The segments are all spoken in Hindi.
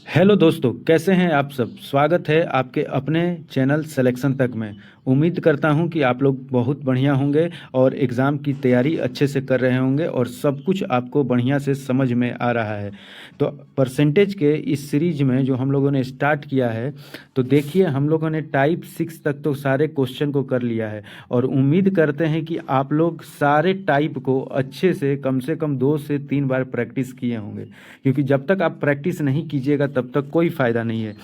हेलो दोस्तों, कैसे हैं आप सब। स्वागत है आपके अपने चैनल सिलेक्शन तक में। उम्मीद करता हूं कि आप लोग बहुत बढ़िया होंगे और एग्ज़ाम की तैयारी अच्छे से कर रहे होंगे और सब कुछ आपको बढ़िया से समझ में आ रहा है। तो परसेंटेज के इस सीरीज में जो हम लोगों ने स्टार्ट किया है, तो देखिए हम लोगों ने टाइप 6 तक तो सारे क्वेश्चन को कर लिया है और उम्मीद करते हैं कि आप लोग सारे टाइप को अच्छे से कम 2 से 3 बार प्रैक्टिस किए होंगे, क्योंकि जब तक आप प्रैक्टिस नहीं कीजिएगा तब तक कोई फ़ायदा नहीं है।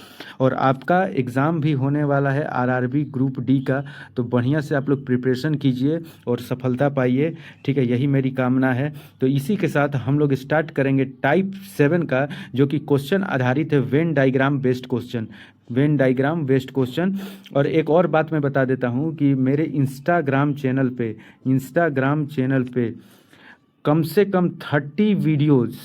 और आपका एग्ज़ाम भी होने वाला है आरआरबी ग्रुप डी का, तो बढ़िया से आप लोग प्रिपरेशन कीजिए और सफलता पाइए। ठीक है, यही मेरी कामना है। तो इसी के साथ हम लोग स्टार्ट करेंगे टाइप 7 का, जो कि क्वेश्चन आधारित है Venn diagram based question. Venn diagram based question. और एक और बात मैं बता देता हूँ कि मेरे इंस्टाग्राम चैनल पे कम से कम 30 वीडियोज़,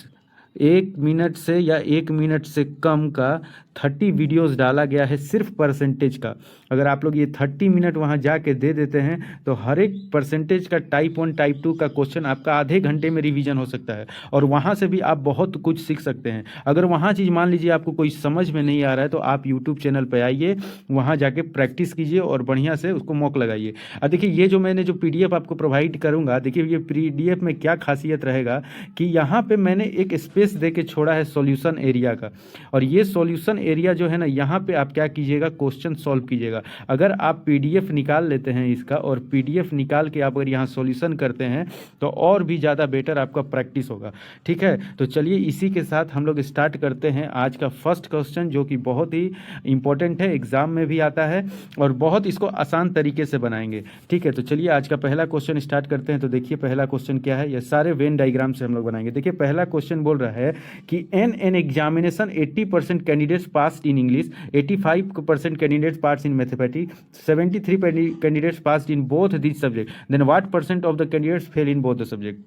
1 मिनट से या 1 मिनट से कम का 30 वीडियोस डाला गया है सिर्फ परसेंटेज का। अगर आप लोग ये 30 मिनट वहाँ जाके दे देते हैं तो हर एक परसेंटेज का टाइप 1 टाइप 2 का क्वेश्चन आपका आधे घंटे में रिवीजन हो सकता है और वहाँ से भी आप बहुत कुछ सीख सकते हैं। अगर वहाँ चीज़ मान लीजिए आपको कोई समझ में नहीं आ रहा है तो आप यूट्यूब चैनल पर आइए, वहाँ जाके प्रैक्टिस कीजिए और बढ़िया से उसको मॉक लगाइए। देखिए ये जो मैंने जो PDF आपको प्रोवाइड करूँगा, देखिए ये PDF में क्या खासियत रहेगा कि यहाँ पे मैंने एक स्पेस दे के छोड़ा है सॉल्यूशन एरिया का। और ये सॉल्यूशन एरिया जो है ना, यहाँ पे आप क्या कीजिएगा, क्वेश्चन सॉल्व कीजिएगा। अगर आप PDF निकाल लेते हैं इसका और PDF निकाल के आप अगर यहाँ सॉल्यूशन करते हैं तो और भी ज़्यादा बेटर आपका प्रैक्टिस होगा। ठीक है, तो चलिए इसी के साथ हम लोग स्टार्ट करते हैं आज का फर्स्ट क्वेश्चन, जो कि बहुत ही इंपॉर्टेंट है, एग्जाम में भी आता है और बहुत इसको आसान तरीके से बनाएंगे। ठीक है, तो चलिए आज का पहला क्वेश्चन स्टार्ट करते हैं। तो देखिए पहला क्वेश्चन क्या है, ये सारे वेन डायग्राम से हम लोग बनाएंगे। देखिए पहला क्वेश्चन बोल रहा है कि an examination 80% candidates passed in English, 85% candidates pass in mathematics, 73 candidates passed in both this subject, then what percent of the candidates fail in both the subject.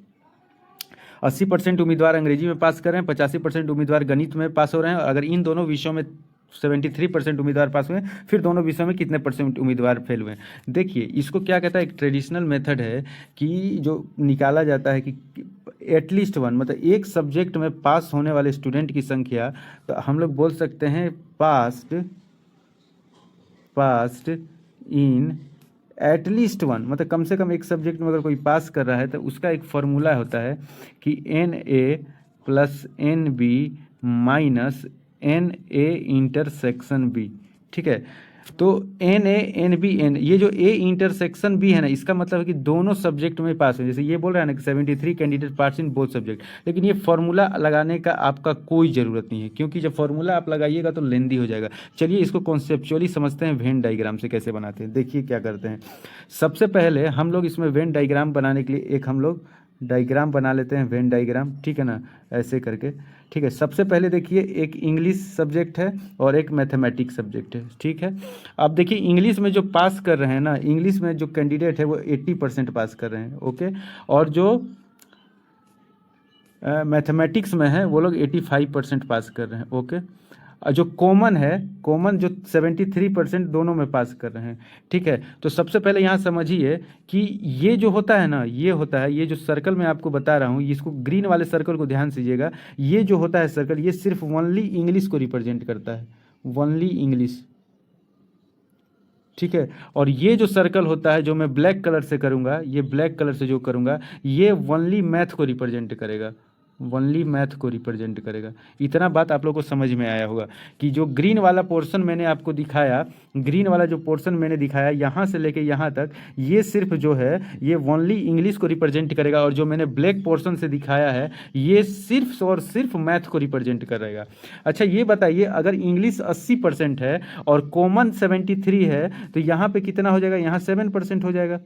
80% उम्मीदवार अंग्रेजी में पास कर रहे हैं, 85% उम्मीदवार गणित में पास हो रहे हैं। और अगर इन दोनों विषयों में 73% उम्मीदवार पास हुए, फिर दोनों विषयों में कितने परसेंट उम्मीदवार फेल हुए। देखिए इसको क्या कहता है, एक ट्रेडिशनल मेथड है कि जो निकाला जाता है कि एटलीस्ट वन, मतलब एक सब्जेक्ट में पास होने वाले स्टूडेंट की संख्या, तो हम लोग बोल सकते हैं पास्ड इन एटलीस्ट वन, मतलब कम से कम एक सब्जेक्ट में अगर कोई पास कर रहा है तो उसका एक फॉर्मूला होता है कि NA plus NB minus NA intersection B। ठीक है, तो NA NB ये जो A इंटरसेक्शन B है ना, इसका मतलब है कि दोनों सब्जेक्ट में पास है। जैसे ये बोल रहा है ना कि 73 कैंडिडेट पास इन बोथ सब्जेक्ट, लेकिन ये फॉर्मूला लगाने का आपका कोई ज़रूरत नहीं है, क्योंकि जब फॉर्मूला आप लगाइएगा तो लेंदी हो जाएगा। चलिए इसको कॉन्सेप्चुअली समझते हैं, वेन डायग्राम से कैसे बनाते हैं। देखिए क्या करते हैं, सबसे पहले हम लोग इसमें वेन डायग्राम बनाने के लिए एक हम लोग डायग्राम बना लेते हैं, वेन डायग्राम। ठीक है ना, ऐसे करके। ठीक है, सबसे पहले देखिए एक इंग्लिश सब्जेक्ट है और एक मैथमेटिक्स सब्जेक्ट है। ठीक है, अब देखिए इंग्लिश में जो पास कर रहे हैं ना, इंग्लिश में जो कैंडिडेट है वो 80% पास कर रहे हैं। ओके, और जो मैथमेटिक्स में है वो लोग 85% पास कर रहे हैं। ओके, जो कॉमन है, कॉमन जो 73% दोनों में पास कर रहे हैं। ठीक है, तो सबसे पहले यहाँ समझिए कि ये जो होता है ना, ये होता है, ये जो सर्कल मैं आपको बता रहा हूँ, इसको ग्रीन वाले सर्कल को ध्यान दीजिएगा। ये जो होता है सर्कल, ये सिर्फ ओनली इंग्लिश को रिप्रेजेंट करता है, ओनली इंग्लिश। ठीक है, और ये जो सर्कल होता है जो मैं ब्लैक कलर से करूँगा, ये ब्लैक कलर से जो करूँगा, ये ओनली मैथ को रिप्रेजेंट करेगा, ओनली मैथ को रिप्रेजेंट करेगा। इतना बात आप लोग को समझ में आया होगा कि जो ग्रीन वाला पोर्शन मैंने आपको दिखाया, ग्रीन वाला जो पोर्शन मैंने दिखाया यहाँ से लेके यहाँ तक, ये सिर्फ जो है ये ओनली इंग्लिश को रिप्रेजेंट करेगा, और जो मैंने ब्लैक पोर्शन से दिखाया है ये सिर्फ और सिर्फ मैथ को रिप्रेजेंट करेगा। अच्छा ये बताइए, अगर इंग्लिश 80% है और कॉमन 73 है तो यहाँ पे कितना हो जाएगा, यहाँ 7% हो जाएगा।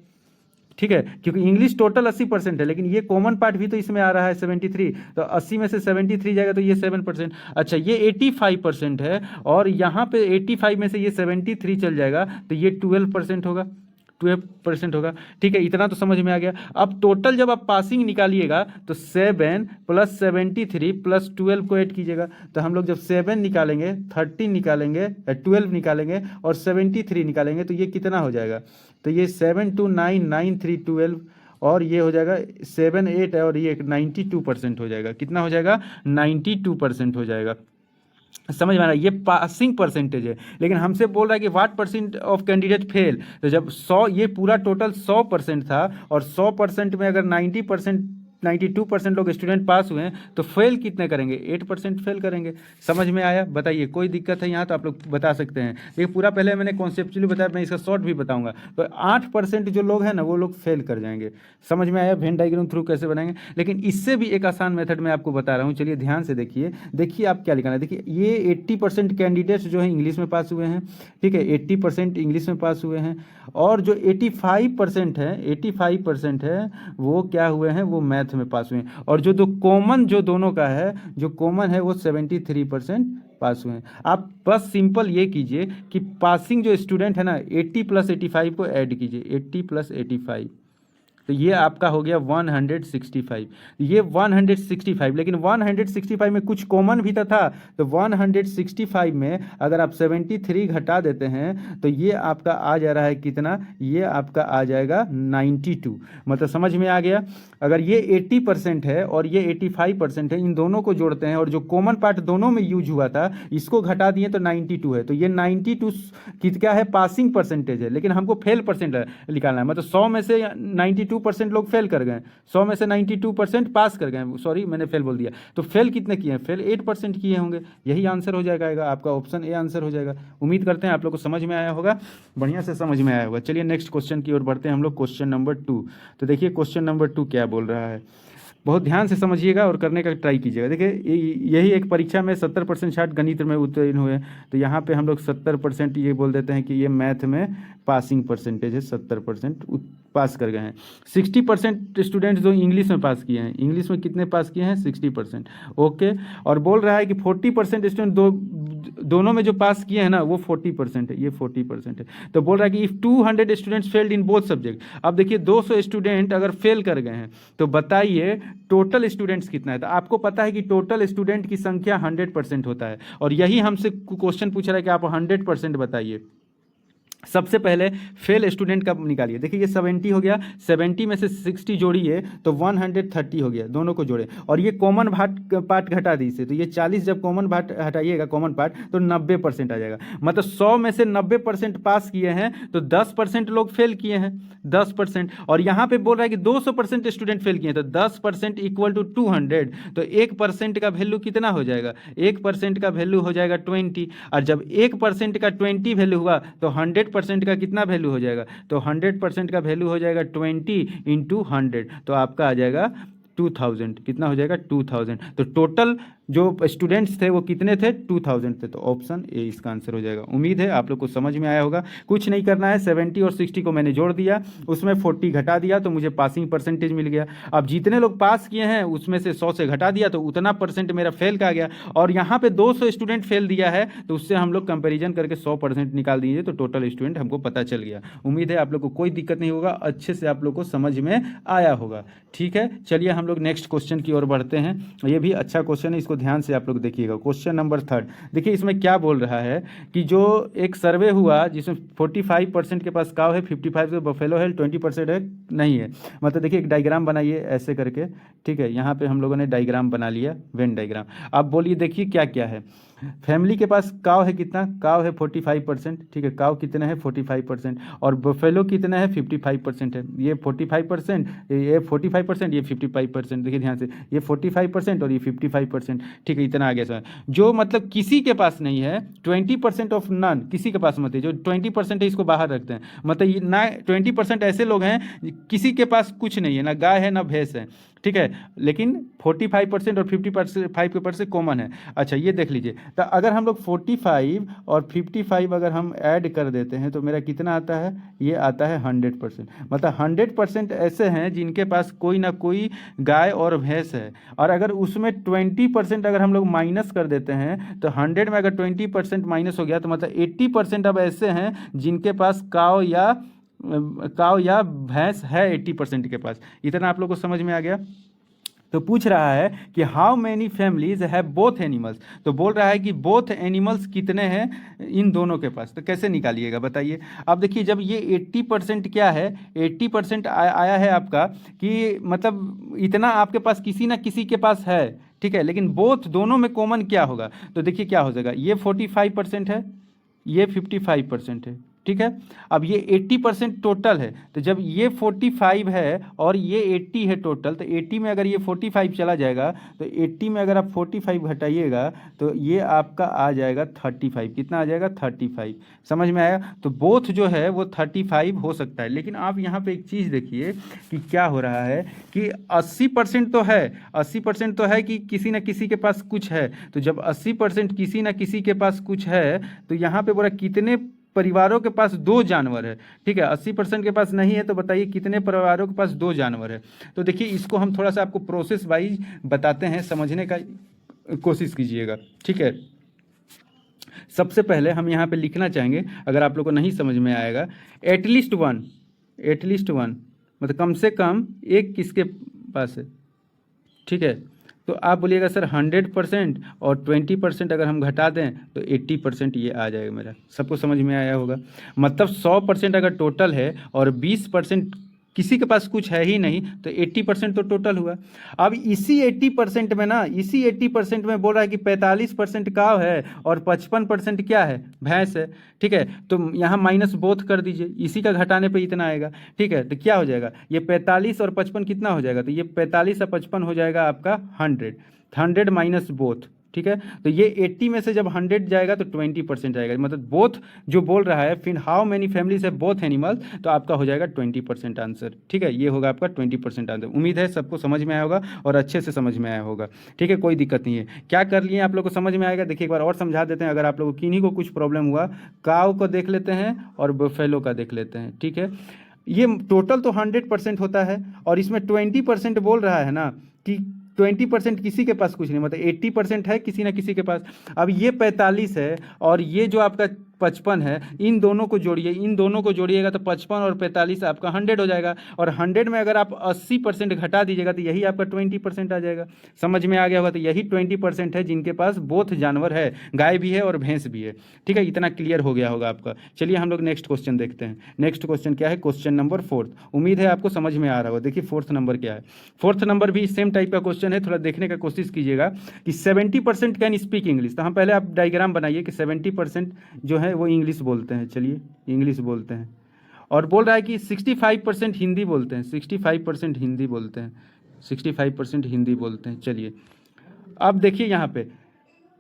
ठीक है, क्योंकि इंग्लिश टोटल 80% है, लेकिन ये कॉमन पार्ट भी तो इसमें आ रहा है 73, तो 80 में से 73 जाएगा तो ये 7%। अच्छा ये 85% है और यहाँ पे 85 में से ये 73 चल जाएगा तो ये 12% होगा, 12% होगा। ठीक है, इतना तो समझ में आ गया। अब टोटल जब आप पासिंग निकालिएगा तो 7 प्लस 73 प्लस 12 को ऐड कीजिएगा, तो हम लोग जब 7 निकालेंगे, 13 निकालेंगे, 12 निकालेंगे और 73 निकालेंगे तो ये कितना हो जाएगा, तो ये 7 2 9 9 3 12 और ये हो जाएगा 7 8 और ये 92% हो जाएगा। कितना हो जाएगा, 92% हो जाएगा। समझ में आ रहा है, ये पासिंग परसेंटेज है। लेकिन हमसे बोल रहा है कि what percent of candidate fail, तो जब 100, ये पूरा टोटल 100% था, और 100% में अगर 90%, 92% लोग स्टूडेंट पास हुए हैं, तो फेल कितने करेंगे, 8% फेल करेंगे। समझ में आया? बताइए, कोई दिक्कत है यहाँ तो आप लोग बता सकते हैं। देखिए पूरा पहले मैंने कॉन्सेप्चुअली बताया, मैं इसका शॉर्ट भी बताऊंगा। तो 8% जो लोग हैं ना, वो लोग फेल कर जाएंगे। समझ में आया वेन डायग्राम थ्रू कैसे बनाएंगे? लेकिन इससे भी एक आसान मेथड मैं आपको बता रहा हूँ, चलिए ध्यान से देखिए। देखिए आप क्या लिखाना है, देखिए ये 80% कैंडिडेट्स जो है इंग्लिश में पास हुए हैं, ठीक है, 80% इंग्लिश में पास हुए हैं, और जो 85% है, 85% है, वो क्या हुए हैं, वो मैथ में पास हुए हैं। और जो दो कॉमन जो दोनों का है, जो कॉमन है वो 73% पास हुए हैं। आप बस सिंपल ये कीजिए कि पासिंग जो स्टूडेंट है ना, 80 + 85 को ऐड कीजिए, 80 + 85, तो ये आपका हो गया 165। ये 165, लेकिन 165 में कुछ कॉमन भी तो था, तो 165 में अगर आप 73 घटा देते हैं तो ये आपका आ जा रहा है कितना, ये आपका आ जाएगा 92। मतलब समझ में आ गया? अगर ये 80% है और ये 85% है, इन दोनों को जोड़ते हैं और जो कॉमन पार्ट दोनों में यूज हुआ था इसको घटा दिए तो 92 है। तो ये 92 क्या है, पासिंग परसेंटेज है, लेकिन हमको फेल परसेंट निकालना है। मतलब 100 में से 92% लोग फेल कर गए, 100 में से 92% पास कर गए, सॉरी मैंने फेल बोल दिया। तो फेल कितने किए हैं, फेल 8% किए होंगे। यही आंसर हो जाएगा, आपका ऑप्शन ए आंसर हो जाएगा। उम्मीद करते हैं आप लोग को समझ में आया होगा, बढ़िया से समझ में आया होगा। चलिए नेक्स्ट क्वेश्चन की ओर बढ़ते हैं हम लोग, क्वेश्चन नंबर 2। तो देखिए क्वेश्चन नंबर 2 क्या बोल रहा है, बहुत ध्यान से समझिएगा और करने का ट्राई कीजिएगा। देखिए यही एक परीक्षा में 70% छात्र गणित में उत्तीर्ण हुए, तो यहाँ पे हम लोग 70% ये बोल देते हैं कि ये मैथ में पासिंग परसेंटेज है, 70% पास कर गए हैं। 60% स्टूडेंट्स जो इंग्लिश में पास किए हैं, इंग्लिश में कितने पास किए हैं, 60%। ओके, और बोल रहा है कि 40% स्टूडेंट दोनों में जो पास किए हैं ना, वो 40% है, ये 40% है। तो बोल रहा है कि if 200 students failed in both subject. अब देखिए 200 स्टूडेंट अगर फेल कर गए हैं, तो बताइए टोटल स्टूडेंट्स कितना है। तो आपको पता है कि टोटल स्टूडेंट की संख्या 100% होता है, और यही हमसे क्वेश्चन पूछ रहा है कि आप 100% बताइए। सबसे पहले फेल स्टूडेंट का निकालिए। देखिए ये 70 हो गया, 70 में से 60 जोड़िए तो 130 हो गया, दोनों को जोड़े, और ये कॉमन पार्ट घटा दीजिए, तो ये 40 जब कॉमन पार्ट हटाइएगा, कॉमन पार्ट, तो 90% आ जाएगा। मतलब 100 में से 90% पास किए हैं, तो 10% लोग फेल किए हैं, 10%। और यहाँ पे बोल रहा है कि 200% स्टूडेंट फेल किए हैं, तो 10% इक्वल टू 200, तो 1% का वैल्यू कितना हो जाएगा, 1% का वैल्यू हो जाएगा 20। और जब 1% का 20 वैल्यू हुआ तो 100% का कितना वैल्यू हो जाएगा, तो 100% का वैल्यू हो जाएगा 20 × 100, तो आपका आ जाएगा 2000। कितना हो जाएगा, 2000। तो टोटल जो स्टूडेंट्स थे वो कितने थे, 2000 थे। तो ऑप्शन ए इसका आंसर हो जाएगा। उम्मीद है आप लोग को समझ में आया होगा। कुछ नहीं करना है, 70 और 60 को मैंने जोड़ दिया, उसमें 40 घटा दिया, तो मुझे पासिंग परसेंटेज मिल गया। अब जितने लोग पास किए हैं उसमें से 100 से घटा दिया, तो उतना परसेंट मेरा फेल का आ गया। और यहाँ पे 200 स्टूडेंट फेल दिया है, तो उससे हम लोग कंपेरिजन करके 100% निकाल दीजिए, तो टोटल स्टूडेंट हमको पता चल गया। उम्मीद है आप लोग को कोई दिक्कत नहीं होगा, अच्छे से आप लोग को समझ में आया होगा। ठीक है, चलिए हम लोग नेक्स्ट क्वेश्चन की ओर बढ़ते हैं। ये भी अच्छा क्वेश्चन है, इसको ध्यान से आप लोग देखिएगा। क्वेश्चन नंबर 3, देखिए इसमें क्या बोल रहा है कि जो एक सर्वे हुआ जिसमें 45% के पास काव है, 55 बफेलो है, 20% है नहीं है। मतलब देखिए एक डायग्राम बनाइए ऐसे करके, ठीक है, यहाँ पे हम लोगों ने डायग्राम बना लिया, वेन डायग्राम। अब बोलिए देखिए क्या क्या है। फैमिली के पास काव है कितना, काव है 45%, ठीक है, काव कितना है 45%, और बफेलो कितना है 55% है। ये 45%, ये 45%, ये 55%। देखिए ध्यान से, ये 45% और ये 55%, ठीक है, इतना आ गया सर। जो मतलब किसी के पास नहीं है, 20% ऑफ नन, किसी के पास मत है, जो 20% है इसको बाहर रखते हैं। मतलब ये ना 20% ऐसे लोग हैं किसी के पास कुछ नहीं है, ना गाय है ना भैंस है, ठीक है, लेकिन 45% और 55% कॉमन है। अच्छा ये देख लीजिए, तो अगर हम लोग 45 और 55 अगर हम ऐड कर देते हैं तो मेरा कितना आता है, ये आता है 100%। मतलब 100% ऐसे हैं जिनके पास कोई ना कोई गाय और भैंस है। और अगर उसमें 20% अगर हम लोग माइनस कर देते हैं, तो 100 में अगर 20% माइनस हो गया, तो मतलब 80% अब ऐसे हैं जिनके पास काव या भैंस है 80% के पास। इतना आप लोग को समझ में आ गया। तो पूछ रहा है कि how many families have both animals, तो बोल रहा है कि बोथ एनिमल्स कितने हैं इन दोनों के पास, तो कैसे निकालिएगा बताइए। अब देखिए जब ये 80% क्या है, 80% आया है आपका कि मतलब इतना आपके पास किसी ना किसी के पास है, ठीक है, लेकिन बोथ दोनों में कॉमन क्या होगा, तो देखिए क्या हो जाएगा, ये 45% है, ये 55% है, ठीक है। अब ये 80% टोटल है, तो जब ये 45 है और ये 80 है टोटल, तो 80 में अगर ये 45 चला जाएगा, तो 80 में अगर आप 45 घटाइएगा तो ये आपका आ जाएगा 35। कितना आ जाएगा, 35। समझ में आया। तो बोथ जो है वो 35 हो सकता है, लेकिन आप यहाँ पे एक चीज़ देखिए कि क्या हो रहा है कि 80% तो है, 80% तो है कि किसी न किसी के पास कुछ है। तो जब 80% किसी न किसी के पास कुछ है, तो यहाँ पे बोला कितने परिवारों के पास 2 जानवर है, ठीक है। 80% के पास नहीं है, तो बताइए कितने परिवारों के पास 2 जानवर है। तो देखिए इसको हम थोड़ा सा आपको प्रोसेस वाइज बताते हैं, समझने का कोशिश कीजिएगा, ठीक है। सबसे पहले हम यहाँ पे लिखना चाहेंगे, अगर आप लोग को नहीं समझ में आएगा, एटलीस्ट वन मतलब कम से कम एक किसके पास है, ठीक है। तो आप बोलिएगा सर 100% और 20% अगर हम घटा दें तो 80% ये आ जाएगा मेरा। सबको समझ में आया होगा। मतलब 100% अगर टोटल है और 20% किसी के पास कुछ है ही नहीं, तो 80% तो टोटल हुआ। अब इसी 80% में ना, इसी 80% में बोल रहा है कि 45% काव है और 55% क्या है, भैंस है, ठीक है। तो यहाँ माइनस बोथ कर दीजिए, इसी का घटाने पे इतना आएगा, ठीक है। तो क्या हो जाएगा, ये 45 और 55 कितना हो जाएगा, तो ये 45 और 55 हो जाएगा आपका 100 माइनस बोथ, ठीक है। तो ये 80 में से जब 100 जाएगा तो 20% आएगा, मतलब बोथ जो बोल रहा है, फिर हाउ मेनी फैमिलीज है बोथ एनिमल, तो आपका हो जाएगा 20% आंसर, ठीक है। ये होगा आपका 20% आंसर। उम्मीद है सबको समझ में आया होगा और अच्छे से समझ में आया होगा, ठीक है, कोई दिक्कत नहीं है। क्या कर लिए आप लोग को समझ में आएगा, देखिए एक बार और समझा देते हैं। अगर आप लोग किन्हीं को कुछ प्रॉब्लम हुआ, काव को देख लेते हैं और बफेलो का देख लेते हैं, ठीक है। ये टोटल तो 100% होता है और इसमें 20% बोल रहा है ना कि 20% किसी के पास कुछ नहीं, मतलब 80% है किसी ना किसी के पास। अब ये 45 है और ये जो आपका 55 है, इन दोनों को जोड़िए, इन दोनों को जोड़िएगा तो 55 और 45 आपका 100 हो जाएगा। और 100 में अगर आप 80% घटा दीजिएगा तो यही आपका 20% आ जाएगा। समझ में आ गया होगा। तो यही 20% है जिनके पास बोथ जानवर है, गाय भी है और भैंस भी है, ठीक है। इतना क्लियर हो गया होगा आपका। चलिए हम लोग नेक्स्ट क्वेश्चन देखते हैं। नेक्स्ट क्वेश्चन क्या है, क्वेश्चन नंबर 4। उम्मीद है आपको समझ में आ रहा होगा। देखिए 4th नंबर क्या है। 4th नंबर भी सेम टाइप का क्वेश्चन है, थोड़ा देखने का कोशिश कीजिएगा कि 70% कैन स्पीक इंग्लिश। तो हम पहले आप डायग्राम बनाइए कि 70% जो है वो इंग्लिश बोलते हैं, चलिए इंग्लिश बोलते हैं। और बोल रहा है कि 65% हिंदी बोलते हैं, 65% हिंदी बोलते हैं, 65% हिंदी बोलते हैं। चलिए अब देखिए यहाँ पे,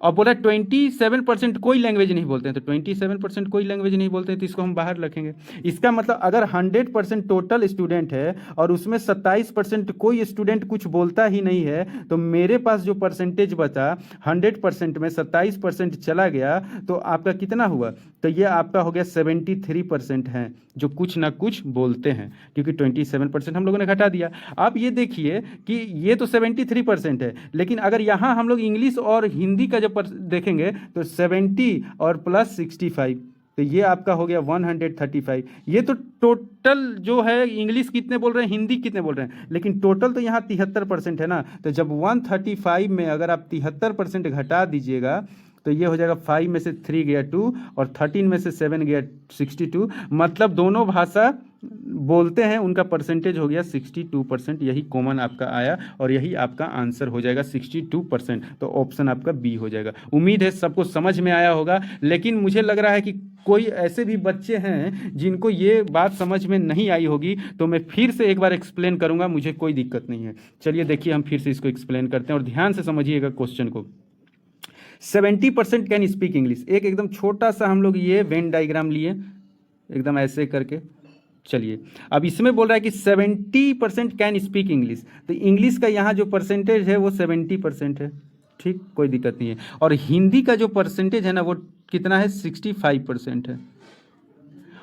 और बोला 27% कोई लैंग्वेज नहीं बोलते हैं, तो 27% कोई लैंग्वेज नहीं बोलते हैं, तो इसको हम बाहर रखेंगे। इसका मतलब अगर 100% टोटल स्टूडेंट है और उसमें 27% कोई स्टूडेंट कुछ बोलता ही नहीं है, तो मेरे पास जो परसेंटेज बचा 100% में 27% चला गया, तो आपका कितना हुआ, तो ये आपका हो गया 73% हैं जो कुछ ना कुछ बोलते हैं, क्योंकि 27% हम लोगों ने घटा दिया। आप ये देखिए कि ये तो 73% है, लेकिन अगर यहाँ हम लोग इंग्लिश और हिंदी का देखेंगे तो 70 और प्लस 65, तो ये आपका हो गया 135। ये तो टोटल जो है इंग्लिश कितने बोल रहे हैं, हिंदी कितने बोल रहे हैं, लेकिन टोटल तो यहाँ 73% है ना। तो जब 135 में अगर आप 73% घटा दीजिएगा तो ये हो जाएगा 5 में से 3 गया 2 और 13 में से 7 गया 62। मतलब दोनों भाषा बोलते हैं, उनका परसेंटेज हो गया 62%। यही कॉमन आपका आया और यही आपका आंसर हो जाएगा 62%। तो ऑप्शन आपका बी हो जाएगा। उम्मीद है सबको समझ में आया होगा, लेकिन मुझे लग रहा है कि कोई ऐसे भी बच्चे हैं जिनको ये बात समझ में नहीं आई होगी, तो मैं फिर से एक बार एक्सप्लेन करूंगा, मुझे कोई दिक्कत नहीं है। चलिए देखिए हम फिर से इसको एक्सप्लेन करते हैं और ध्यान से समझिएगा क्वेश्चन को। 70% कैन स्पीक इंग्लिश। एक एकदम छोटा सा हम लोग ये वेन डायग्राम लिए, एकदम ऐसे करके। चलिए अब इसमें बोल रहा है कि 70% कैन स्पीक इंग्लिश, तो इंग्लिश का यहाँ जो परसेंटेज है वो 70% है, ठीक, कोई दिक्कत नहीं है। और हिंदी का जो परसेंटेज है ना वो कितना है, 65% है।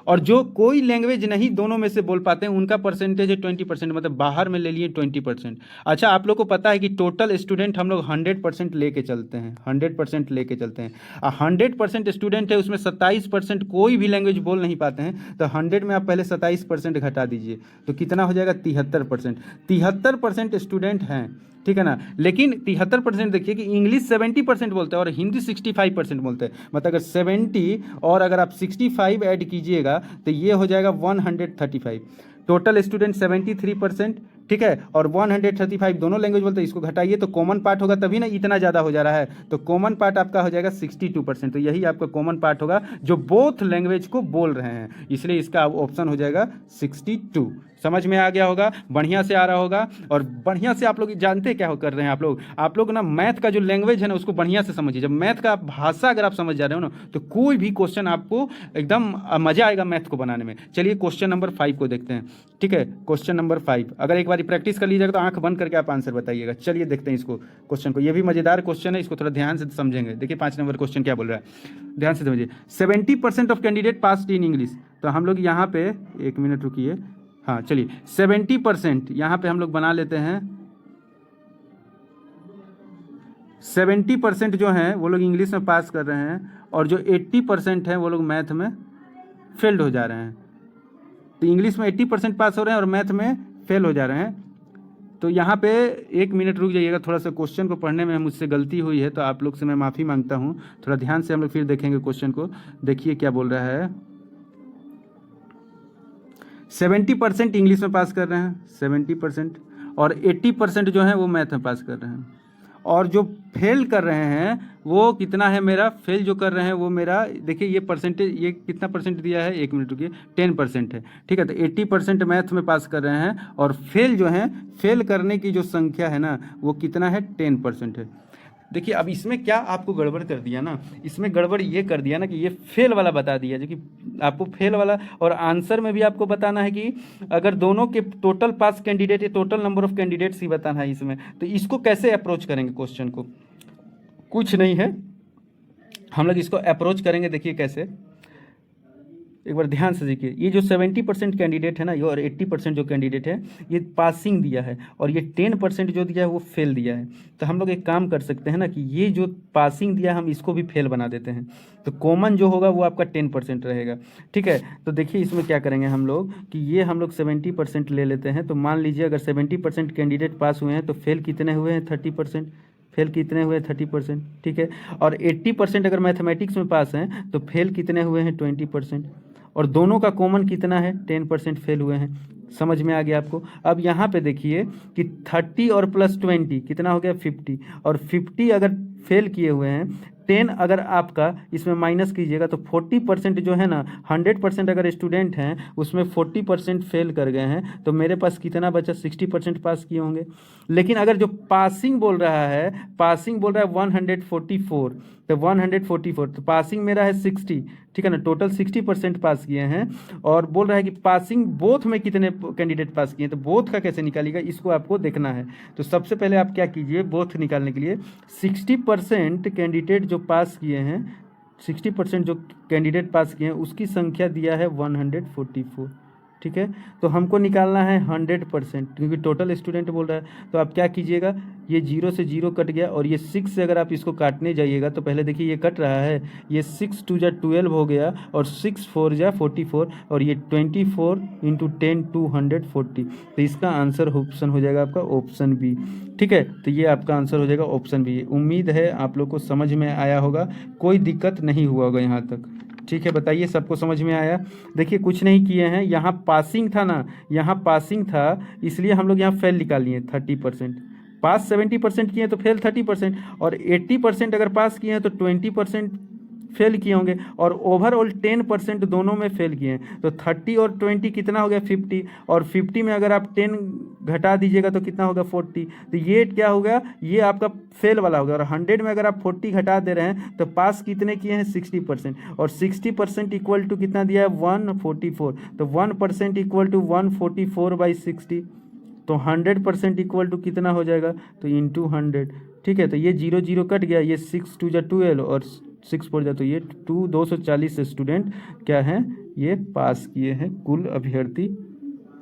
और जो कोई लैंग्वेज नहीं दोनों में से बोल पाते हैं उनका परसेंटेज है 20%, मतलब बाहर में ले लिए 20%। अच्छा आप लोग को पता है कि टोटल स्टूडेंट हम लोग 100% लेके चलते हैं, 100% लेके चलते हैं। 100% स्टूडेंट है, उसमें 27% कोई भी लैंग्वेज बोल नहीं पाते हैं, तो 100 में आप पहले 27% घटा दीजिए तो कितना हो जाएगा, 73%। 73% स्टूडेंट हैं, ठीक है ना। लेकिन 73% देखिए कि इंग्लिश 70% बोलते हैं और हिंदी 65% बोलते हैं। मतलब अगर 70 और अगर आप 65 ऐड कीजिएगा तो ये हो जाएगा 135। टोटल स्टूडेंट 73%, ठीक है, और 135 दोनों लैंग्वेज बोलते हैं। इसको घटाइए तो कॉमन पार्ट होगा, तभी ना इतना ज़्यादा हो जा रहा है। तो कॉमन पार्ट आपका हो जाएगा 62%। तो यही आपका कॉमन पार्ट होगा जो बोथ लैंग्वेज को बोल रहे हैं, इसलिए इसका ऑप्शन हो जाएगा 62। समझ में आ गया होगा, बढ़िया से आ रहा होगा। और बढ़िया से आप लोग जानते क्या कर रहे हैं, आप लोग ना मैथ का जो लैंग्वेज है ना उसको बढ़िया से समझिए। जब मैथ का भाषा अगर आप समझ जा रहे हो ना तो कोई भी क्वेश्चन आपको एकदम मजा आएगा मैथ को बनाने में। चलिए क्वेश्चन नंबर 5 को देखते हैं, ठीक है। क्वेश्चन नंबर 5 अगर एक बार प्रैक्टिस कर लीजिएगा तो आंख बंद करके आप आंसर बताइएगा। चलिए देखते हैं इसको क्वेश्चन को, ये भी मजेदार क्वेश्चन है, इसको थोड़ा ध्यान से समझेंगे। देखिए 5 नंबर क्वेश्चन क्या बोल रहा है, ध्यान से समझिए। 70% of candidate passed in English. तो हम लोग यहाँ पे 1 मिनट रुकिए, हाँ चलिए 70% यहाँ पे हम लोग बना लेते हैं। 70% जो हैं वो लोग इंग्लिश में पास कर रहे हैं और जो 80% हैं वो लोग मैथ में फेल्ड हो जा रहे हैं। तो इंग्लिश में 80% पास हो रहे हैं और मैथ में फेल हो जा रहे हैं। तो यहाँ पे 1 मिनट रुक जाइएगा, थोड़ा सा क्वेश्चन को पढ़ने में मुझसे गलती हुई है तो आप लोग से मैं माफ़ी मांगता हूँ। थोड़ा ध्यान से हम लोग फिर देखेंगे क्वेश्चन को। देखिए क्या बोल रहा है, 70% इंग्लिश में पास कर रहे हैं 70%, और 80% जो है वो मैथ में पास कर रहे हैं। और जो फेल कर रहे हैं वो कितना है, मेरा फेल जो कर रहे हैं वो मेरा, देखिए ये परसेंटेज, ये कितना परसेंट दिया है, 1 मिनट रुकिए, 10% है, ठीक है। तो 80% मैथ में पास कर रहे हैं और फेल जो है, फेल करने की जो संख्या है ना वो कितना है, 10% है। देखिए अब इसमें क्या आपको गड़बड़ कर दिया ना, इसमें गड़बड़ ये कर दिया ना कि ये फेल वाला बता दिया, जो कि आपको फेल वाला, और आंसर में भी आपको बताना है कि अगर दोनों के टोटल पास कैंडिडेट है, टोटल नंबर ऑफ कैंडिडेट्स ही बताना है इसमें। तो इसको कैसे अप्रोच करेंगे क्वेश्चन को, कुछ नहीं है, हम लोग इसको अप्रोच करेंगे। देखिए कैसे, एक बार ध्यान से देखिए। ये जो 70% कैंडिडेट है ना, ये और 80% जो कैंडिडेट है ये पासिंग दिया है और ये 10% जो दिया है वो फेल दिया है। तो हम लोग एक काम कर सकते हैं ना कि ये जो पासिंग दिया है हम इसको भी फेल बना देते हैं। तो कॉमन जो होगा वो आपका 10% रहेगा, ठीक है। तो देखिए इसमें क्या करेंगे हम लोग कि ये हम लोग 70% ले लेते हैं। तो मान लीजिए अगर 70% कैंडिडेट पास हुए हैं तो फेल कितने हुए हैं, 30%। फेल कितने हुए, 30%, ठीक है। और 80% अगर मैथमेटिक्स में पास हैं तो फेल कितने हुए हैं, 20%। और दोनों का कॉमन कितना है, 10% फेल हुए हैं। समझ में आ गया आपको। अब यहाँ पे देखिए कि 30 और प्लस 20 कितना हो गया, 50। और 50 अगर फेल किए हुए हैं, 10 अगर आपका इसमें माइनस कीजिएगा तो 40% जो है ना, 100% अगर स्टूडेंट हैं उसमें 40% फेल कर गए हैं। तो मेरे पास कितना बचा, 60% पास किए होंगे। लेकिन अगर जो पासिंग बोल रहा है, पासिंग बोल रहा है 144, तो 144, तो पासिंग मेरा है 60, ठीक है ना। टोटल 60% पास किए हैं और बोल रहा है कि पासिंग बोथ में कितने कैंडिडेट पास किए हैं। तो बोथ का कैसे निकालिएगा, इसको आपको देखना है। तो सबसे पहले आप क्या कीजिए, बोथ निकालने के लिए 60% कैंडिडेट जो पास किए हैं, 60% जो कैंडिडेट पास किए हैं उसकी संख्या दिया है 144, ठीक है। तो हमको निकालना है 100%, क्योंकि टोटल स्टूडेंट बोल रहा है। तो आप क्या कीजिएगा, ये 0 से 0 कट गया और ये 6 से अगर आप इसको काटने जाइएगा तो पहले देखिए ये कट रहा है, ये 6 2 जा 12 हो गया और 6 4 जा 44 और ये 24 इंटू 10 240। तो इसका आंसर ऑप्शन हो जाएगा आपका ऑप्शन बी, ठीक है। तो ये आपका आंसर हो जाएगा ऑप्शन बी। उम्मीद है आप लोग को समझ में आया होगा, कोई दिक्कत नहीं हुआ होगा यहाँ तक, ठीक है। बताइए सबको समझ में आया। देखिए कुछ नहीं किए हैं, यहाँ पासिंग था ना, यहाँ पासिंग था इसलिए हम लोग यहाँ फेल निकाल लिए 30%। पास 70% किए तो फेल 30%, और 80% अगर पास किए हैं तो 20% फेल किए होंगे, और ओवरऑल 10% दोनों में फेल किए हैं। तो 30 और 20 कितना हो गया, 50, और 50 में अगर आप 10 घटा दीजिएगा तो कितना होगा, 40। तो ये क्या होगा, ये आपका फेल वाला होगा। और 100 में अगर आप 40 घटा दे रहे हैं तो पास कितने किए हैं, 60%, और 60% इक्वल टू कितना दिया है, 144। तो 1% इक्वल टू 144/60। तो 100% इक्वल टू कितना हो जाएगा, तो इंटू 100, ठीक है। तो ये 0 0 कट गया, ये 6 2 जा 12 और 6 4 जा, तो ये 240 स्टूडेंट क्या हैं, ये पास किए हैं। कुल अभ्यर्थी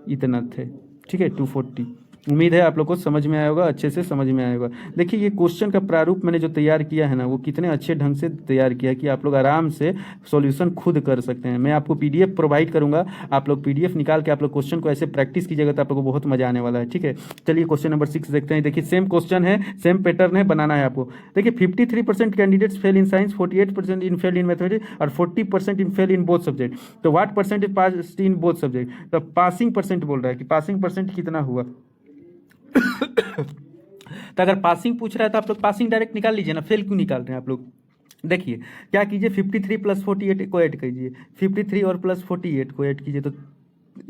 इतना थे, ठीक है, 240। उम्मीद है आप लोग को समझ में आया होगा, अच्छे से समझ में आया होगा। देखिए ये क्वेश्चन का प्रारूप मैंने जो तैयार किया है ना, वो कितने अच्छे ढंग से तैयार किया है कि आप लोग आराम से सॉल्यूशन खुद कर सकते हैं। मैं आपको पीडीएफ प्रोवाइड करूंगा, आप लोग पीडीएफ निकाल के आप लोग क्वेश्चन को ऐसे प्रैक्टिस कीजिएगा तो आप लोग को बहुत मजा आने वाला है। ठीक है, चलिए क्वेश्चन नंबर 6 देखते हैं। देखिए सेम क्वेश्चन है, सेम पैटर्न है, बनाना है आपको। देखिए 53% candidates fail in science, 48% in fail in mathematics और 40% इन फेल इन बोथ सब्जेक्ट। तो what percentage pass in both subject? तो पासिंग परसेंट बोल रहा है कि पासिंग परसेंट कितना हुआ। तो अगर पासिंग पूछ रहा है तो आप लोग पासिंग डायरेक्ट निकाल लीजिए ना, फेल क्यों निकाल रहे हैं आप लोग। देखिए क्या कीजिए, 53 प्लस 48 को ऐड कीजिए, 53 और प्लस 48 को ऐड कीजिए तो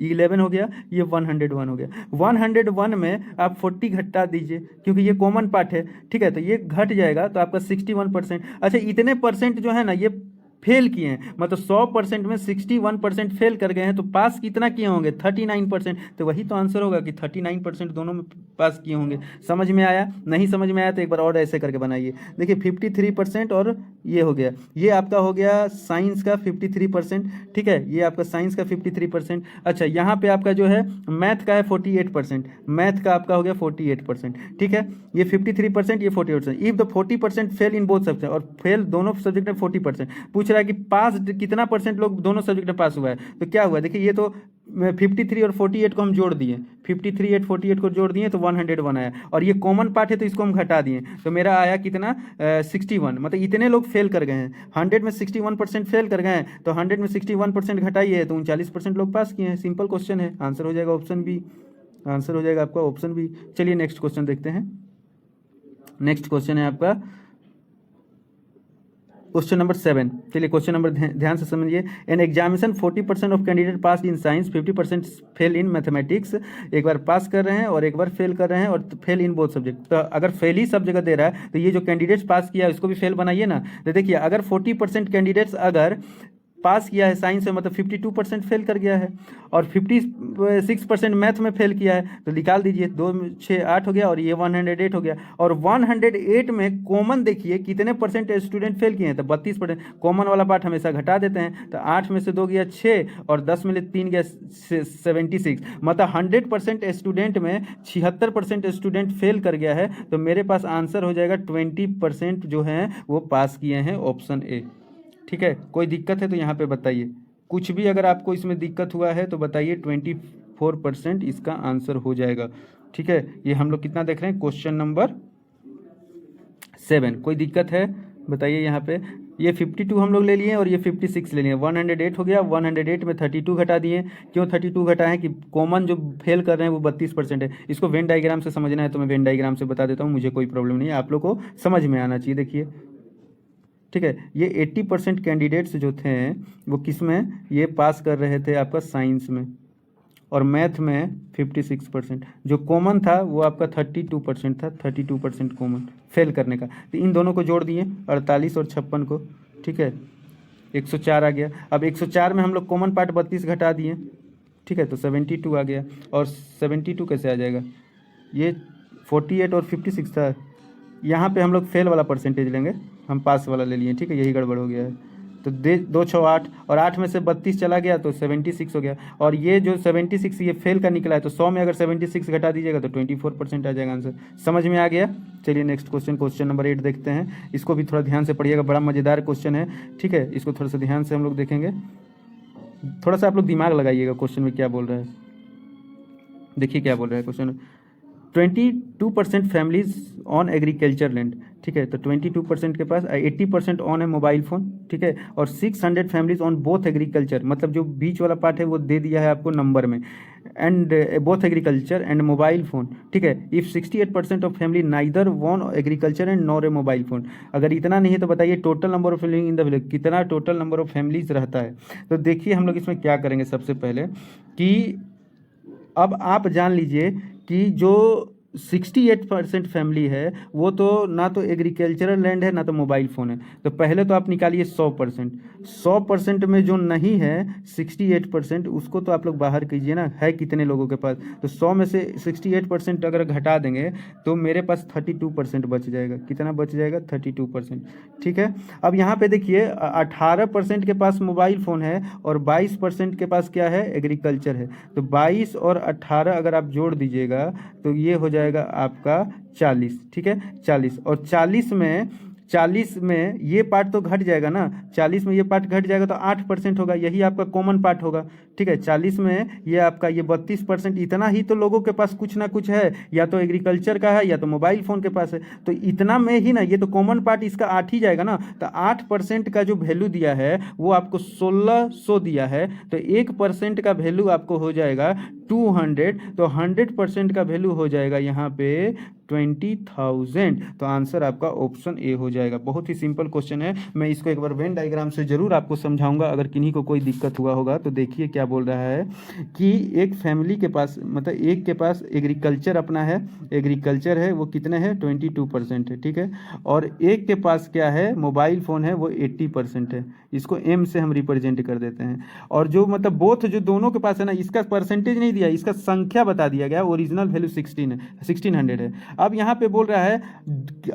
11 हो गया, ये 101 हो गया। 101 में आप 40 घटा दीजिए क्योंकि ये कॉमन पार्ट है। ठीक है, तो ये घट जाएगा तो आपका 61%। अच्छा इतने परसेंट जो है ना ये फेल किए हैं, मतलब 100% में 61% फेल कर गए हैं, तो पास कितना किए होंगे? 39%। तो वही तो आंसर होगा कि 39% दोनों में पास किए होंगे। समझ में आया? नहीं समझ में आया तो एक बार और ऐसे करके बनाइए। देखिए 53% और ये हो गया, ये आपका हो गया साइंस का 53%। ठीक है, ये आपका साइंस का 53%। अच्छा यहाँ पे आपका जो है मैथ का है 48%, मैथ का आपका हो गया 48%। ठीक है, ये 53%, ये 48%। If the 40% fail in both subject, और फेल दोनों सब्जेक्ट में 40%। पूछ रहा है कि पास कितना परसेंट लोग दोनों सब्जेक्ट में पास हुआ है, तो क्या हुआ? देखिए ये तो 53 और 48 को हम जोड़ दिए, 53 और 48 को जोड़ दिए तो 101 आया, और ये कॉमन पार्ट है तो इसको हम घटा दिए तो मेरा आया कितना? 61। मतलब इतने लोग फेल कर गए हैं, 100 में 61% फेल कर गए हैं, तो 100 में 61% घटाइए तो 39% लोग पास किए हैं। सिंपल क्वेश्चन है, आंसर हो जाएगा ऑप्शन बी, आंसर हो जाएगा आपका ऑप्शन बी। चलिए नेक्स्ट क्वेश्चन देखते हैं। नेक्स्ट क्वेश्चन है आपका क्वेश्चन नंबर 7। चलिए क्वेश्चन नंबर ध्यान से समझिए। An examination 40% of candidate pass in science, 50% fail in mathematics. एक बार पास कर रहे हैं और एक बार फेल कर रहे हैं, और फेल इन बोथ सब्जेक्ट। तो अगर फेल ही सब जगह दे रहा है तो ये जो कैंडिडेट्स पास किया है उसको भी फेल बनाइए ना। तो देखिए अगर 40% कैंडिडेट्स अगर पास किया है साइंस में, मतलब 52% फेल कर गया है, और 56% मैथ में फेल किया है, तो निकाल दीजिए, 2 6 8 हो गया, और ये 108 हो गया। और 108 में कॉमन देखिए कितने परसेंट स्टूडेंट फेल किए हैं, तो 32%। कॉमन वाला पार्ट हमेशा घटा देते हैं, तो 8 में से 2 गया 6, और 10 में 3 गया 76। मतलब 100% स्टूडेंट में 76% स्टूडेंट फेल कर गया है, तो मेरे पास आंसर हो जाएगा 20% जो है वो पास किए हैं, ऑप्शन ए। ठीक है, कोई दिक्कत है तो यहाँ पे बताइए, कुछ भी अगर आपको इसमें दिक्कत हुआ है तो बताइए। 24% इसका आंसर हो जाएगा। ठीक है, ये हम लोग कितना देख रहे हैं? Question number 7। कोई दिक्कत है बताइए यहाँ पे। ये 52 हम लोग ले लिए और ये 56 ले लिए, 108 हो गया। 108 में 32 घटा दिए। क्यों 32 घटा है? कि कॉमन जो फेल कर रहे हैं वो 32% है। इसको वेन डायग्राम से समझना है तो मैं वेन डायग्राम से बता देता हूँ, मुझे कोई प्रॉब्लम नहीं है, आप लोग को समझ में आना चाहिए। देखिए ठीक है, ये 80% कैंडिडेट्स जो थे वो किस में ये पास कर रहे थे? आपका साइंस में, और मैथ में 56%। जो कॉमन था वो आपका 32% था, 32% कॉमन फेल करने का। तो इन दोनों को जोड़ दिए, 48 और 56 को। ठीक है, 104 आ गया। अब 104 में हम लोग कॉमन पार्ट 32 घटा दिए। ठीक है, तो 72 आ गया। और 72 कैसे आ जाएगा? ये 48 और 56 था, यहाँ पे हम लोग फेल वाला परसेंटेज लेंगे, हम पास वाला ले लिए। ठीक है, यही गड़बड़ हो गया है। तो 2 6 8, और 8 में से 32 चला गया तो 76 हो गया। और ये जो 76 ये फेल का निकला है, तो 100 में अगर 76 घटा दीजिएगा तो 24% आ जाएगा आंसर। समझ में आ गया? चलिए नेक्स्ट क्वेश्चन, क्वेश्चन नंबर 8 देखते हैं। इसको भी थोड़ा ध्यान से पढ़िएगा, बड़ा मज़ेदार क्वेश्चन है। ठीक है, इसको थोड़ा सा ध्यान से हम लोग देखेंगे। थोड़ा सा आप लोग दिमाग लगाइएगा क्वेश्चन में क्या बोल रहा है। देखिए क्या बोल रहा है question. 22% families on agriculture land. ठीक है, तो 22% के पास, 80% ऑन है मोबाइल फ़ोन। ठीक है, और 600 फैमिलीज ऑन बोथ एग्रीकल्चर, मतलब जो बीच वाला पार्ट है वो दे दिया है आपको नंबर में, and both agriculture and mobile phone. ठीक है, if 68% of family neither own agriculture and nor a mobile phone. अगर इतना नहीं है तो बताइए total number of family in the village, कितना टोटल नंबर ऑफ फैमिलीज रहता है। तो देखिए हम लोग इसमें क्या करेंगे सबसे पहले कि अब आप जान लीजिए कि जो 68% फैमिली है वो तो ना तो एग्रीकल्चरल लैंड है ना तो मोबाइल फ़ोन है। तो पहले तो आप निकालिए 100%। 100% में जो नहीं है 68%, उसको तो आप लोग बाहर कीजिए ना, है कितने लोगों के पास। तो 100 में से 68% अगर घटा देंगे तो मेरे पास 32% बच जाएगा। कितना बच जाएगा? 32%। ठीक है। अब यहाँ पे देखिए 18% के पास मोबाइल फ़ोन है और 22% के पास क्या है? एग्रीकल्चर है। तो 22 और 18 अगर आप जोड़ दीजिएगा तो ये हो जाएगा आपका 40। ठीक है, 40। और 40 में ये पार्ट तो घट जाएगा ना, 40 में ये पार्ट घट जाएगा तो 8% होगा, यही आपका कॉमन पार्ट होगा। ठीक है, 40 में ये आपका ये 32%, इतना ही तो लोगों के पास कुछ ना कुछ है, या तो एग्रीकल्चर का है या तो मोबाइल फ़ोन के पास है। तो इतना में ही ना, ये तो कॉमन पार्ट इसका 8 ही जाएगा ना। तो 8% का जो वैल्यू दिया है वो आपको 1600 दिया है। तो 1% का वैल्यू आपको हो जाएगा 200। तो 100% का वैल्यू हो जाएगा यहाँ पे 20,000। तो आंसर आपका ऑप्शन ए हो जाएगा। बहुत ही सिंपल क्वेश्चन है। मैं इसको एक बार वेन डायग्राम से जरूर आपको समझाऊंगा, अगर किन्हीं को कोई दिक्कत हुआ होगा तो। देखिए क्या बोल रहा है कि एक फैमिली के पास, मतलब एक के पास एग्रीकल्चर अपना है, एग्रीकल्चर है, वो कितने हैं? 22% है। ठीक है। और एक के पास क्या है? मोबाइल फ़ोन है, वो 80% है। इसको एम से हम रिप्रेजेंट कर देते हैं। और जो मतलब बोथ जो दोनों के पास है ना, इसका परसेंटेज नहीं दिया, इसका संख्या बता दिया गया। ओरिजिनल वैल्यू 16 है, 1600 है। अब यहाँ पे बोल रहा है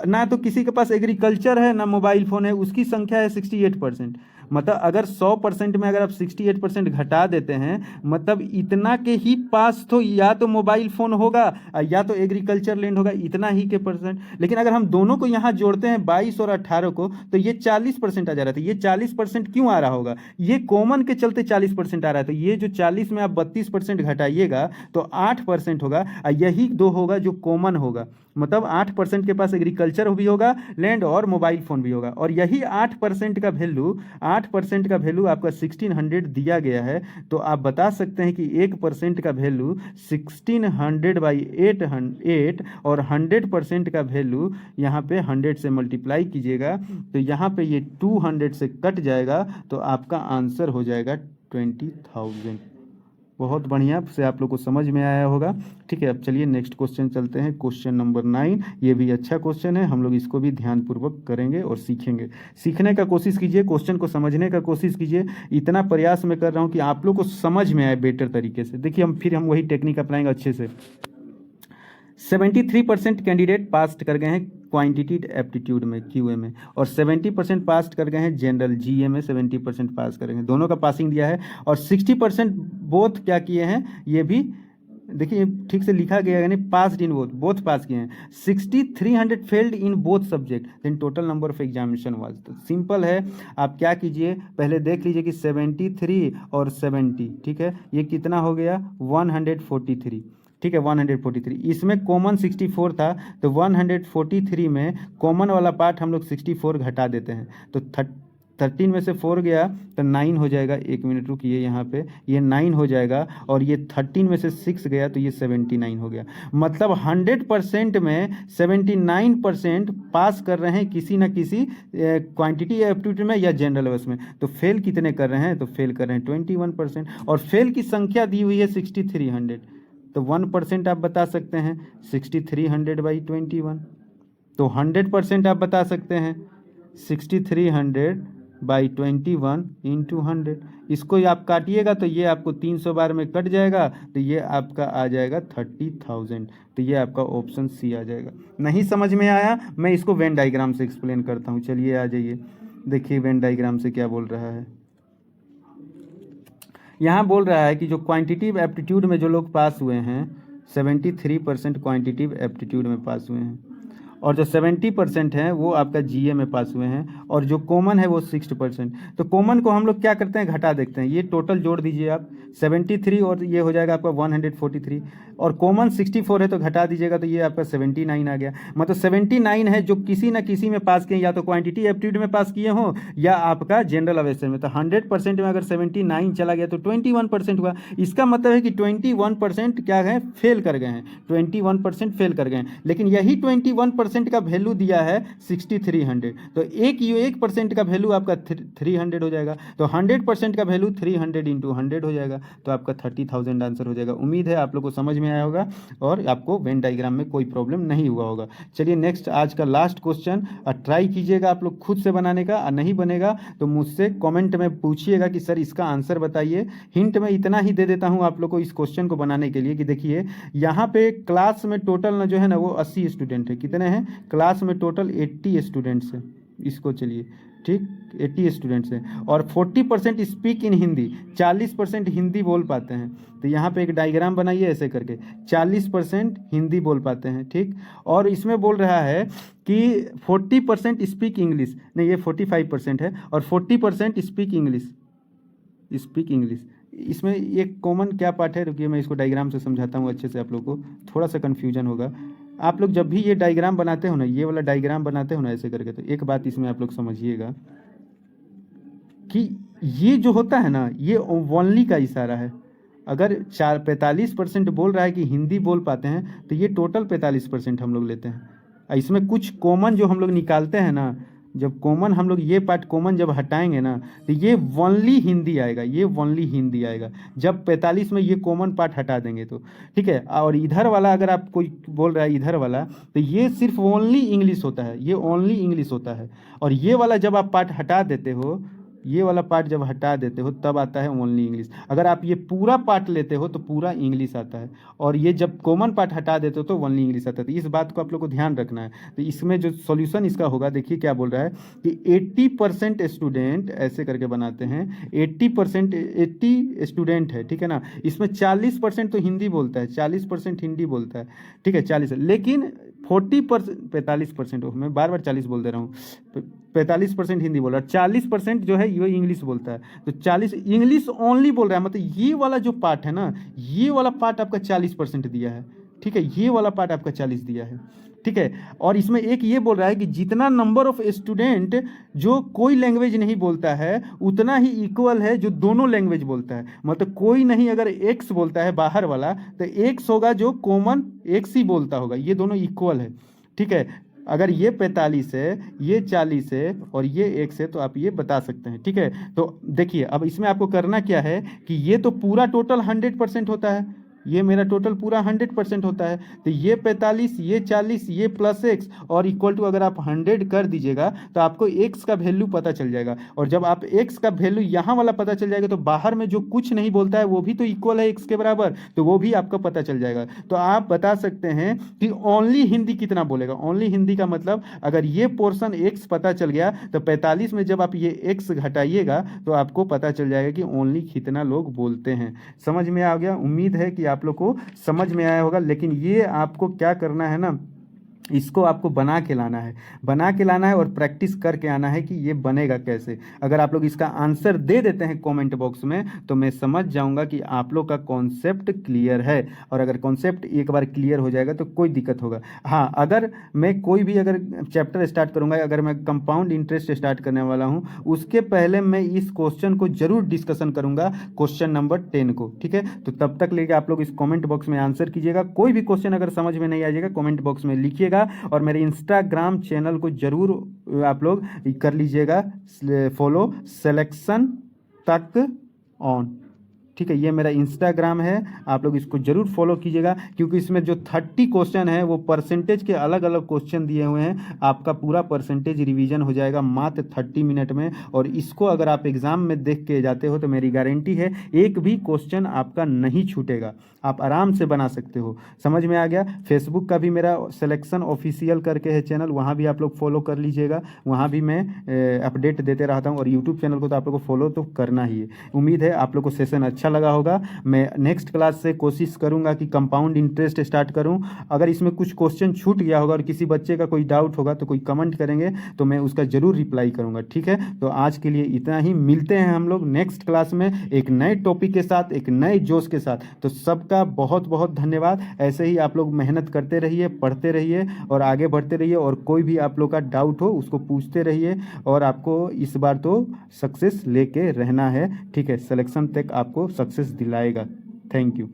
ना तो किसी के पास एग्रीकल्चर है ना मोबाइल फ़ोन है, उसकी संख्या है 68%। मतलब अगर 100% में अगर आप 68% घटा देते हैं, मतलब इतना के ही पास तो या तो मोबाइल फ़ोन होगा या तो एग्रीकल्चर लैंड होगा, इतना ही के परसेंट। लेकिन अगर हम दोनों को यहाँ जोड़ते हैं 22 और 18 को, तो ये 40% आ जा रहा था। ये 40% क्यों आ रहा होगा? ये कॉमन के चलते 40% आ रहा है। तो ये जो 40 में आप 32% घटाइएगा तो 8% होगा, यही दो होगा जो कॉमन होगा। मतलब 8% के पास एग्रीकल्चर भी होगा लैंड और मोबाइल फ़ोन भी होगा। और यही 8% का वैल्यू, 8% का वैल्यू आपका 1600 दिया गया है। तो आप बता सकते हैं कि 1% का वैल्यू 1600/8 और 100% का वैल्यू यहाँ पे 100 से मल्टीप्लाई कीजिएगा तो यहाँ पे ये 200 से कट जाएगा। तो आपका आंसर हो जाएगा 20,000। बहुत बढ़िया से आप लोग को समझ में आया होगा। ठीक है, अब चलिए नेक्स्ट क्वेश्चन चलते हैं। Question number 9। ये भी अच्छा क्वेश्चन है, हम लोग इसको भी ध्यानपूर्वक करेंगे और सीखेंगे। सीखने का कोशिश कीजिए, क्वेश्चन को समझने का कोशिश कीजिए। इतना प्रयास मैं कर रहा हूँ कि आप लोग को समझ में आए बेटर तरीके से। देखिए हम वही टेक्निक अपनाएंगे अच्छे से। 73% कैंडिडेट पास कर गए हैं क्वांटिटेटिव एप्टीट्यूड में, क्यूए में, और 70% पास कर गए हैं जनरल जीए में। 70% पास करेंगे, दोनों का पासिंग दिया है। और 60% बोथ क्या किए हैं, ये भी देखिए ठीक से लिखा गया है, यानी पास इन बोथ पास किए हैं। 6300 failed in both subject, then total number of examination was. तो सिंपल है, आप क्या कीजिए, पहले देख लीजिए कि 73 और 70, ठीक है, ये कितना हो गया? 143। ठीक है, 143। इसमें कॉमन 64 था, तो 143 में कॉमन वाला पार्ट हम लोग 64 घटा देते हैं। तो 13 में से 4 गया तो 9 हो जाएगा। 1 मिनट रुकिए, यहाँ पे ये 9 हो जाएगा। और ये 13 में से 6 गया तो ये 79 हो गया। मतलब 100% में 79% पास कर रहे हैं किसी न किसी क्वांटिटी एप्टीट्यूड में या जनरल अवेयरनेस में। तो फेल कितने कर रहे हैं? तो फेल कर रहे हैं 21%। और फेल की संख्या दी हुई है 6300। तो 1% आप बता सकते हैं 6300/21। तो 100% आप बता सकते हैं 6300/21 इंटू 100। इसको ही आप काटिएगा तो ये आपको 300 बार में कट जाएगा, तो ये आपका आ जाएगा 30,000। तो ये आपका ऑप्शन सी आ जाएगा। नहीं समझ में आया, मैं इसको वेन डायग्राम से एक्सप्लेन करता हूँ। चलिए आ जाइए, देखिए वेन डायग्राम से क्या बोल रहा है। यहाँ बोल रहा है कि जो क्वांटिटिव एप्टीट्यूड में जो लोग पास हुए हैं, 73% क्वांटिटिव एप्टीट्यूड में पास हुए हैं, और जो 70% हैं वो आपका जीए में पास हुए हैं, और जो कॉमन है वो 60%। तो कॉमन को हम लोग क्या करते हैं? घटा देखते हैं। ये टोटल जोड़ दीजिए आप, 73 और ये हो जाएगा आपका 143, और कॉमन 64 है तो घटा दीजिएगा तो ये आपका 79 आ गया। मतलब 79 है जो किसी न किसी में पास किए, या तो क्वांटिटी एप्टीट्यूड में पास किए हों या आपका जनरल अवेयरनेस में। तो 100% में अगर 79 चला गया तो 21% हुआ। इसका मतलब है कि 21% क्या है? फेल कर गए हैं। 21% फेल कर गए हैं। लेकिन यही 21% 1% का वैल्यू दिया है 6300, तो 1% का वैल्यू आपका 300 हो जाएगा, तो 100% का वैल्यू 300 इंटू 100 हो जाएगा, तो आपका 30,000 आंसर हो जाएगा। उम्मीद है आप लोग को समझ में आया होगा और आपको वेन डायग्राम में कोई प्रॉब्लम नहीं हुआ होगा। चलिए नेक्स्ट आज का लास्ट क्वेश्चन, ट्राई कीजिएगा आप लोग खुद से बनाने का, नहीं बनेगा तो मुझसे कमेंट में पूछिएगा कि सर इसका आंसर बताइए। हिंट में इतना ही दे देता हूं आप लोग को इस क्वेश्चन को बनाने के लिए कि देखिए यहाँ पे क्लास में टोटल ना जो है ना वो 80 स्टूडेंट है। कितने हैं क्लास में टोटल? 80 स्टूडेंट्स हैं। इसको चलिए ठीक 80 स्टूडेंट्स हैं और 40% स्पीक इन हिंदी, 40% हिंदी बोल पाते हैं। तो यहाँ पे एक डायग्राम बनाइए ऐसे करके, 40% हिंदी बोल पाते हैं ठीक। और इसमें बोल रहा है कि 40% स्पीक इंग्लिश, नहीं ये 45% है, और 40% स्पीक इंग्लिश। इसमें एक कॉमन क्या पार्ट है, रुकिए मैं इसको डायग्राम से समझाता हूँ अच्छे से, आप लोग को थोड़ा सा कन्फ्यूजन होगा। आप लोग जब भी ये डायग्राम बनाते हो ना, ये वाला डायग्राम बनाते हो ना ऐसे करके, तो एक बात इसमें आप लोग समझिएगा कि ये जो होता है ना ये ओनली का इशारा है। अगर 45% बोल रहा है कि हिंदी बोल पाते हैं तो ये टोटल 45% हम लोग लेते हैं। इसमें कुछ कॉमन जो हम लोग निकालते हैं ना, जब कॉमन हम लोग ये पार्ट कॉमन जब हटाएंगे ना तो ये ओनली हिंदी आएगा, ये ओनली हिंदी आएगा जब 45 में ये कॉमन पार्ट हटा देंगे तो ठीक है। और इधर वाला अगर आप कोई बोल रहा है इधर वाला, तो ये सिर्फ ओनली इंग्लिश होता है, ये ओनली इंग्लिश होता है। और ये वाला जब आप पार्ट हटा देते हो, ये वाला पार्ट जब हटा देते हो तब आता है ओनली इंग्लिश। अगर आप ये पूरा पार्ट लेते हो तो पूरा इंग्लिश आता है, और ये जब कॉमन पार्ट हटा देते हो तो ओनली इंग्लिश आता है। तो इस बात को आप लोग को ध्यान रखना है। तो इसमें जो सॉल्यूशन इसका होगा, देखिए क्या बोल रहा है कि 80% स्टूडेंट, ऐसे करके बनाते हैं 80 स्टूडेंट है ठीक है ना। इसमें 40% तो हिंदी बोलता है, 40% हिंदी बोलता है ठीक है, 40, लेकिन 40% 45%, मैं बार बार 40 बोल दे रहा हूँ, 45% हिंदी बोल रहा है, 40% जो है ये इंग्लिश बोलता है। तो 40 इंग्लिश ओनली बोल रहा है, मतलब ये वाला जो पार्ट है ना, ये वाला पार्ट आपका 40% दिया है ठीक है, ये वाला पार्ट आपका 40 दिया है ठीक है। और इसमें एक ये बोल रहा है कि जितना नंबर ऑफ स्टूडेंट जो कोई लैंग्वेज नहीं बोलता है उतना ही इक्वल है जो दोनों लैंग्वेज बोलता है। मतलब कोई नहीं अगर एक्स बोलता है बाहर वाला तो एक्स होगा जो कॉमन एक्स ही बोलता होगा, ये दोनों इक्वल है ठीक है। अगर ये 45 है, ये 40 है और ये x है, तो आप ये बता सकते हैं ठीक है। तो देखिए अब इसमें आपको करना क्या है कि ये तो पूरा टोटल 100% होता है, ये मेरा टोटल पूरा 100% होता है। तो ये 45, ये 40, ये प्लस एक्स और इक्वल टू अगर आप 100 कर दीजिएगा तो आपको एक्स का वैल्यू पता चल जाएगा। और जब आप एक्स का वैल्यू यहाँ वाला पता चल जाएगा तो बाहर में जो कुछ नहीं बोलता है वो भी तो इक्वल है एक्स के बराबर, तो वो भी आपको पता चल जाएगा। तो आप बता सकते हैं कि ओनली हिंदी कितना बोलेगा। ओनली हिंदी का मतलब अगर ये पोर्शन एक्स पता चल गया तो 45 में जब आप ये एक्स घटाइएगा तो आपको पता चल जाएगा कि ओनली कितना लोग बोलते हैं। समझ में आ गया? उम्मीद है कि आप लोग को समझ में आया होगा। लेकिन ये आपको क्या करना है ना, इसको आपको बना के लाना है और प्रैक्टिस करके आना है कि ये बनेगा कैसे। अगर आप लोग इसका आंसर दे देते हैं कमेंट बॉक्स में तो मैं समझ जाऊंगा कि आप लोग का कॉन्सेप्ट क्लियर है। और अगर कॉन्सेप्ट एक बार क्लियर हो जाएगा तो कोई दिक्कत होगा। हाँ, अगर मैं कोई भी अगर चैप्टर स्टार्ट करूंगा, अगर मैं कंपाउंड इंटरेस्ट स्टार्ट करने वाला हूं, उसके पहले मैं इस क्वेश्चन को जरूर डिस्कशन करूंगा, क्वेश्चन नंबर 10 को ठीक है। तो तब तक लेके आप लोग इस कॉमेंट बॉक्स में आंसर कीजिएगा। कोई भी क्वेश्चन अगर समझ में नहीं आ जाएगा कॉमेंट बॉक्स में लिखिएगा। और मेरे इंस्टाग्राम चैनल को जरूर आप लोग कर लीजिएगा फॉलो, सिलेक्शन तक ऑन ठीक है। ये मेरा इंस्टाग्राम है, आप लोग इसको जरूर फॉलो कीजिएगा क्योंकि इसमें जो 30 क्वेश्चन है वो परसेंटेज के अलग अलग क्वेश्चन दिए हुए हैं। आपका पूरा परसेंटेज रिवीजन हो जाएगा मात्र 30 मिनट में। और इसको अगर आप एग्जाम में देख के जाते हो तो मेरी गारंटी है एक भी क्वेश्चन आपका नहीं छूटेगा, आप आराम से बना सकते हो। समझ में आ गया? फेसबुक का भी मेरा सिलेक्शन ऑफिशियल करके है चैनल, वहाँ भी आप लोग फॉलो कर लीजिएगा, वहाँ भी मैं अपडेट देते रहता हूँ। और यूट्यूब चैनल को तो आप लोग को फॉलो तो करना ही है। उम्मीद है आप लोग को सेशन अच्छा लगा होगा। मैं नेक्स्ट क्लास से कोशिश करूंगा कि कंपाउंड इंटरेस्ट स्टार्ट करूं। अगर इसमें कुछ क्वेश्चन छूट गया होगा और किसी बच्चे का कोई डाउट होगा तो कोई कमेंट करेंगे तो मैं उसका जरूर रिप्लाई करूंगा ठीक है। तो आज के लिए इतना ही, मिलते हैं हम लोग नेक्स्ट क्लास में एक नए टॉपिक के साथ, एक नए जोश के साथ। तो सबका बहुत बहुत धन्यवाद। ऐसे ही आप लोग मेहनत करते रहिए, पढ़ते रहिए और आगे बढ़ते रहिए। और कोई भी आप लोग का डाउट हो उसको पूछते रहिए। और आपको इस बार तो सक्सेस लेके रहना है ठीक है, सिलेक्शन तक आपको सक्सेस दिलाएगा। Thank you.